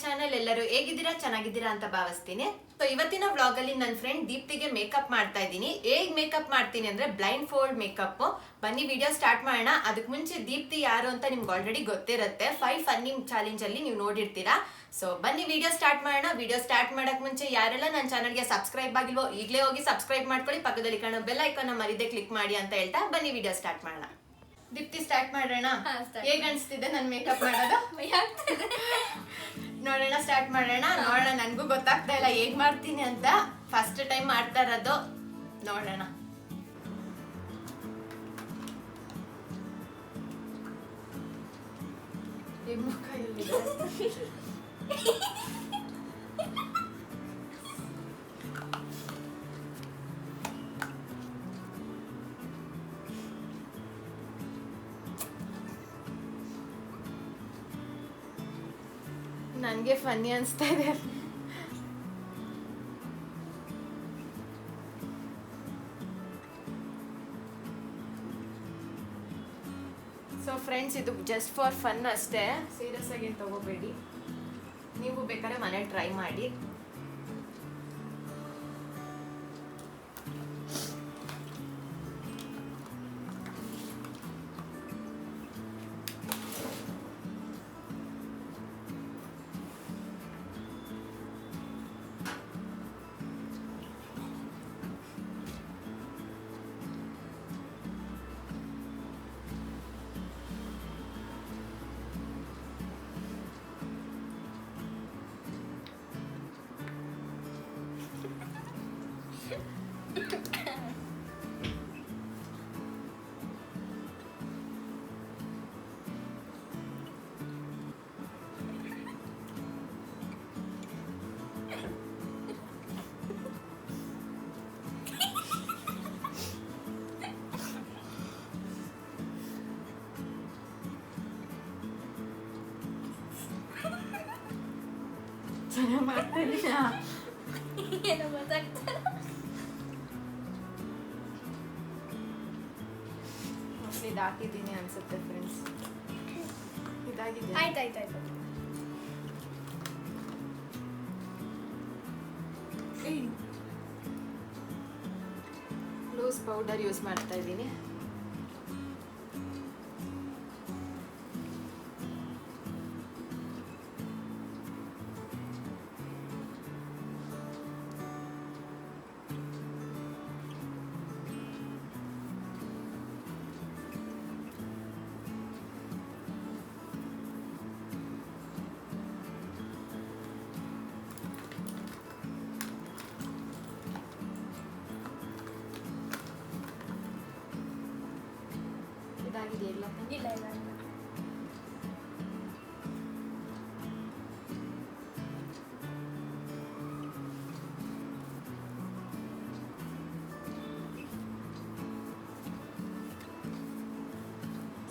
Channel. ಎಲ್ಲರೂ ಹೇಗಿದ್ದೀರಾ? ಚೆನ್ನಾಗಿದ್ದೀರಾ ಅಂತ ಭಾವಿಸ್ತೀನಿ. ಸೊ ಇವತ್ತಿನ ವ್ಲಾಗ್ ಅಲ್ಲಿ ನನ್ನ ಫ್ರೆಂಡ್ ದೀಪ್ತಿಗೆ ಮೇಕಪ್ ಮಾಡ್ತಾ ಇದ್ದೀನಿ. ಹೇಗ್ ಮೇಕಪ್ ಮಾಡ್ತೀನಿ ಅಂದ್ರೆ ಬ್ಲೈಂಡ್ ಫೋಲ್ಡ್ ಮೇಕಪ್. ಬನ್ನಿ ವಿಡಿಯೋ ಸ್ಟಾರ್ಟ್ ಮಾಡೋಣ. ಅದಕ್ಕೆ ಮುಂಚೆ ದೀಪ್ತಿ ಯಾರು ಅಂತ ನಿಮ್ಗೆ ಆಲ್ರೆಡಿ ಗೊತ್ತಿರುತ್ತೆ. 5 ಫನ್ನಿ ಚಾಲೆಂಜ್ ಅಲ್ಲಿ ನೀವು ನೋಡಿರ್ತೀರಾ. ಸೊ ಬನ್ನಿ ವಿಡಿಯೋ ಸ್ಟಾರ್ಟ್ ಮಾಡೋಣ. ವಿಡಿಯೋ ಸ್ಟಾರ್ಟ್ ಮಾಡಕ್ ಮುಂಚೆ ಯಾರೆಲ್ಲ ನನ್ನ ಚಾನಲ್ಗೆ ಸಬ್ಸ್ಕ್ರೈಬ್ ಆಗಿಲ್ವೋ ಈಗಲೇ ಹೋಗಿ ಸಬ್ಸ್ಕ್ರೈಬ್ ಮಾಡ್ಕೊಳ್ಳಿ. ಪಕ್ಕದಲ್ಲಿ ಕಾಣೋ ಬೆಲ್ ಐಕಾನ್ ಮರಿದೆ ಕ್ಲಿಕ್ ಮಾಡಿ ಅಂತ ಹೇಳ್ತಾ ಬನ್ನಿ ವಿಡಿಯೋ ಸ್ಟಾರ್ಟ್ ಮಾಡೋಣ. ದೀಪ್ತಿ ಸ್ಟಾರ್ಟ್ ಮಾಡೋಣ. ಹೇಗ್ ಅನ್ಸ್ತಿದೆ ನನ್ ಮೇಕಪ್ ಮಾಡೋದು? ನೋಡೋಣ, ಸ್ಟಾರ್ಟ್ ಮಾಡೋಣ. ನೋಡೋಣ, ನನ್ಗೂ ಗೊತ್ತಾಗ್ತಾ ಇಲ್ಲ ಹೇಗ್ ಮಾಡ್ತೀನಿ ಅಂತ. ಫಸ್ಟ್ ಟೈಮ್ ಮಾಡ್ತಾ ಇರೋದು. ನೋಡೋಣ. ಮುಖ ಎಲ್ಲಿದೆ? ನನಗೆ ಫನ್ನಿ ಅನಿಸ್ತಾ ಇದೆ. ಸೊ ಫ್ರೆಂಡ್ಸ್, ಇದು ಜಸ್ಟ್ ಫಾರ್ ಫನ್ ಅಷ್ಟೇ, ಸೀರಿಯಸ್ ಆಗಿ ತಗೋಬೇಡಿ. ನೀವು ಬೇಕಾದ್ರೆ ಮನೇಲಿ ಟ್ರೈ ಮಾಡಿ. ಚೆನ್ನಾಗಿ ಮಾಡ್ತಾ ಇದ್ದೀರಾ? ಏನೋ ಗೊತ್ತಾಗ್ತಾ ಇದು ಹಾಕಿದ್ದೀನಿ ಅನ್ಸುತ್ತೆ ಫ್ರೆಂಡ್ಸ್. ಇದಾಗಿದೆ. ಆಯ್ತಾಯ್ತಾಯ್ತು. ಲೂಸ್ ಪೌಡರ್ ಯೂಸ್ ಮಾಡ್ತಾ ಇದ್ದೀನಿ. ಇದಾಗಿದೆಯಲ್ಲ? ಇಲ್ಲ ಇಲ್ಲ ಇಲ್ಲ.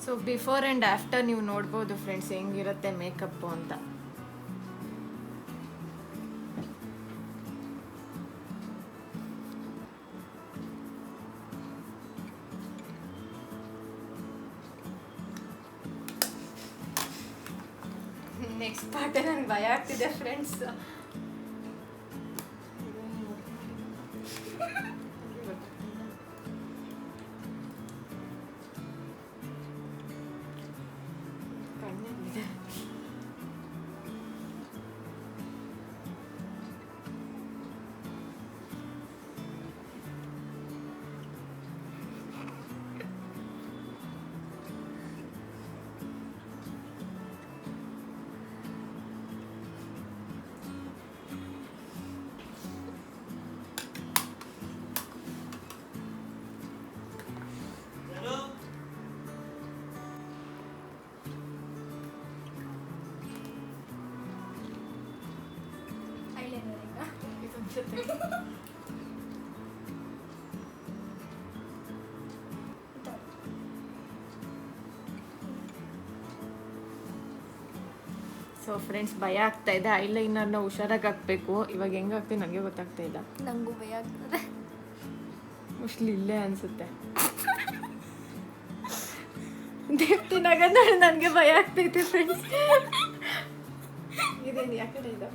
ಸೊ ಬಿಫೋರ್ ಆ್ಯಂಡ್ ಆಫ್ಟರ್ ನೀವು ನೋಡ್ಬೋದು ಫ್ರೆಂಡ್ಸ್ ಹೆಂಗಿರುತ್ತೆ ಮೇಕಪ್ಪು ಅಂತ. ನೆಕ್ಸ್ಟ್ ಪಾರ್ಟೇ ನನಗೆ ಭಯ ಆಗ್ತಿದೆ ಫ್ರೆಂಡ್ಸ್. ಕಣ್ಣಿದೆ. ಸೊ ಫ್ರೆಂಡ್ಸ್, ಭಯ ಆಗ್ತಾ ಇದೆ. ಐಲೈನರ್ನ ಹುಷಾರಾಗಿ ಹಾಕ್ಬೇಕು. ಇವಾಗ ಹೆಂಗೆ ಹಾಕ್ತೀನಿ ನನಗೆ ಗೊತ್ತಾಗ್ತಾ ಇಲ್ಲ. ನಂಗೂ ಭಯ ಆಗ್ತದೆ. ಮೋಸ್ಟ್ಲಿ ಇಲ್ಲೇ ಅನ್ಸುತ್ತೆ. ದೀಪ್ತಿ ನಗಂದ್ರೆ ನನಗೆ ಭಯ ಆಗ್ತೈತೆ ಫ್ರೆಂಡ್ಸ್. ಇದೇನು ಯಾಕಡೆ ಇದು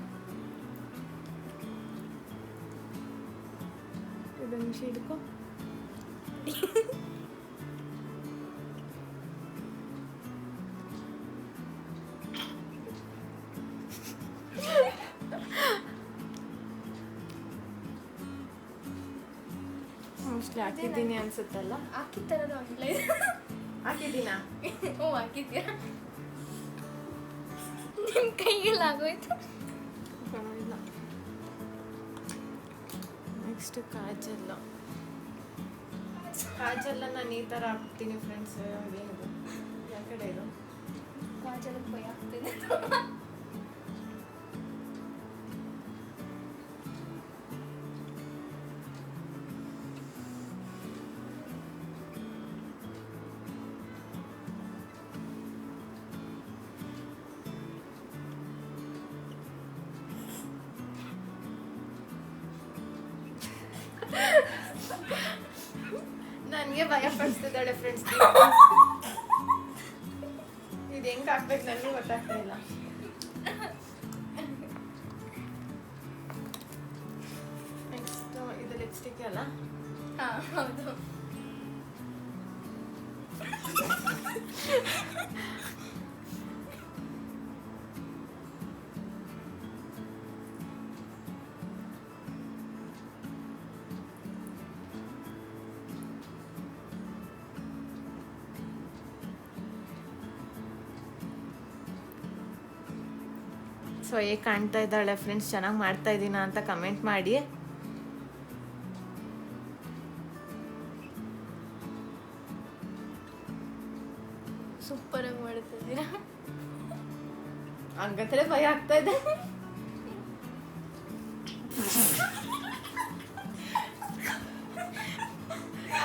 ಇದೊಂದು ನಿಮಿಷ ಹಿಡ್ಕೊ ಮೋಸ್ಟ್ಲಿ ಹಾಕಿದ್ದೀನಿ ಅನ್ಸುತ್ತಲ್ಲ. ಹಾಕಿದ ಥರನೂ ಆಗಿಲ್ಲ ಇದು. ಹಾಕಿದ್ದೀನಾ? ಹ್ಞೂ ಹಾಕಿದ್ಯಾ? ನಿಮ್ಮ ಕೈಯಲ್ಲಿ ಆಗೋಯ್ತು. ಪರವಾಗಿಲ್ಲ. ನೆಕ್ಸ್ಟ್ ಕಾಜಲ್ಲ ನಾನು ಈ ಥರ ಹಾಕ್ತೀನಿ ಫ್ರೆಂಡ್ಸ್. ಏನಿದು ಯಾವ ಕಡೆ ಇದು ಕಾಜಲಕ್ಕೆ ಭಯ ಆಗ್ತಿದೆ. ನನಗೆ ಭಯ ಪಡಿಸ್ತಿದ್ದಾಳೆ ಫ್ರೆಂಡ್ಸ್. ಇದು ಹೆಂಗೆ ಹಾಕ್ಬೇಕು ನನಗೆ ಗೊತ್ತಾಗ್ತಾ ಇಲ್ಲ. ನೆಕ್ಸ್ಟ್ ಇದು ಲಿಪ್ಸ್ಟಿಕ್ ಅಲ್ಲ? ಹಾಂ ಹೌದು. ಸೊ ಹೇಗೆ ಕಾಣ್ತಾ ಇದ್ದಾಳೆ ಫ್ರೆಂಡ್ಸ್, ಚೆನ್ನಾಗಿ ಮಾಡ್ತಾ ಇದ್ದೀನಾ ಅಂತ ಕಮೆಂಟ್ ಮಾಡಿ. ಸೂಪರಾಗಿ ಮಾಡ್ತಿದ್ದೀರಾ. ಹಂಗಂತಲೇ ಭಯ ಆಗ್ತಾ ಇದೆ.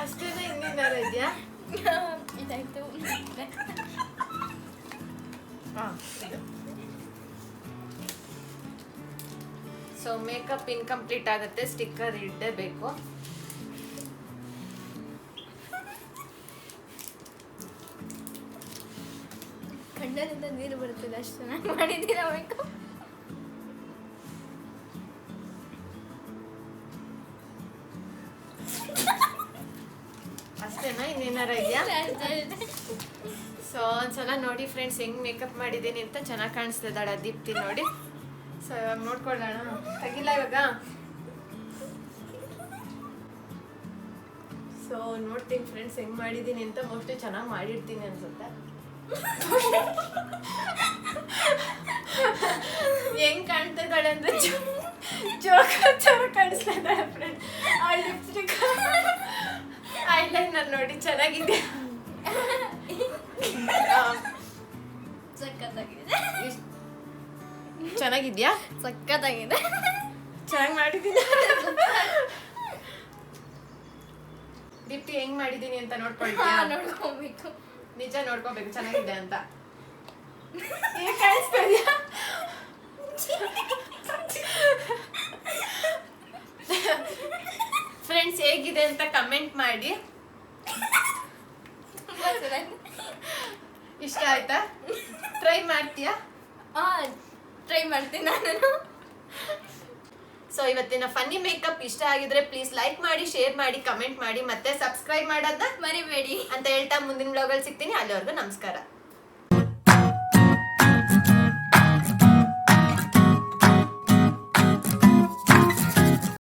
ಅಷ್ಟೇನ ಇನ್ನೇನಾರು ಇದೆಯಾ? ಇದಾಯ್ತು. ಹಾಂ. ಸೊ ಮೇಕಪ್ ಇನ್ಕಂಪ್ಲೀಟ್ ಆಗುತ್ತೆ, ಸ್ಟಿಕ್ಕರ್ ಇಡಬೇಕು. ಕಣ್ಣಲ್ಲಿಂದ ನೀರು ಬರ್ತದೆ, ಅಷ್ಟು ಚೆನ್ನಾಗಿ ಮಾಡಿದ್ದೀರಾ ಮೇಕಪ್. ಅಷ್ಟೇನಾ ಇನ್ನೇನಾರ ಇದೆಯಾ? ಸೊ ಒಂದ್ಸಲ ನೋಡಿ ಫ್ರೆಂಡ್ಸ್ ಹೆಂಗ್ ಮೇಕಪ್ ಮಾಡಿದ್ದೀನಿ ಅಂತ. ಚೆನ್ನಾಗಿ ಕಾಣಿಸ್ತಿದ್ದಾಳೆ ದೀಪ್ತಿ ನೋಡಿ. ಸೊ ಇವಾಗ ನೋಡ್ಕೊಳ್ಳೋಣ. ತೆಗಿಲ್ಲ ಇವಾಗ. ಸೊ ನೋಡ್ತೀನಿ ಫ್ರೆಂಡ್ಸ್ ಹೆಂಗ್ ಮಾಡಿದ್ದೀನಿ ಅಂತ. ಮೋಸ್ಟ್ಲಿ ಚೆನ್ನಾಗಿ ಮಾಡಿರ್ತೀನಿ ಅನ್ಸುತ್ತೆ. ಹೆಂಗ್ ಕಾಣ್ತಾ ಇದ್ದಾಳೆ ಅಂದ್ರೆ ಜೋಕ ಕಾಣಿಸ್ತಾ ಇದ್ದಾಳೆ ಫ್ರೆಂಡ್. ಆ ಲಿಪ್ಸ್ಟಿಕ್ ಐಲೈನರ್ ನೋಡಿ ಚೆನ್ನಾಗಿದೆ. ಸಖತ್ತಾಗಿದೆ. ಚೆನ್ನಾಗಿದ್ಯಾ? ಸಖತ್ತಾಗಿದೆ. ಚೆನ್ನಾಗಿ ಮಾಡಿದ್ದೀನಿ. ದೀಪ್ತಿ ಹೆಂಗ್ ಮಾಡಿದ್ದೀನಿ ಅಂತ ನೋಡ್ಕೊಳ್ತೀಯಾ? ನೋಡ್ಕೊಬೇಕು. ನಿಜ ನೋಡ್ಕೋಬೇಕು ಚೆನ್ನಾಗಿದೆ ಅಂತ. ಹೇಗೆ ಕಾಣಿಸ್ತಾ ಇದೆಯಾ? ಫ್ರೆಂಡ್ಸ್ ಹೇಗಿದೆ ಅಂತ ಕಮೆಂಟ್ ಮಾಡಿ. ಇಷ್ಟ ಆಯ್ತಾ? ಟ್ರೈ ಮಾಡ್ತೀಯಾ? ಟ್ರೈ ಮಾಡ್ತೀನಿ ನಾನು. ಸೊ ಇವತ್ತಿನ ಫನ್ನಿ ಮೇಕಪ್ ಇಷ್ಟ ಆಗಿದ್ರೆ ಪ್ಲೀಸ್ ಲೈಕ್ ಮಾಡಿ, ಶೇರ್ ಮಾಡಿ, ಕಮೆಂಟ್ ಮಾಡಿ, ಮತ್ತೆ ಸಬ್ಸ್ಕ್ರೈಬ್ ಮಾಡೋದನ್ನ ಮರಿಬೇಡಿ ಅಂತ ಹೇಳ್ತಾ ಮುಂದಿನ ಬ್ಲಾಗಲ್ಲಿ ಸಿಗ್ತೀನಿ. ಅಲ್ಲಿವರೆಗೂ ನಮಸ್ಕಾರ.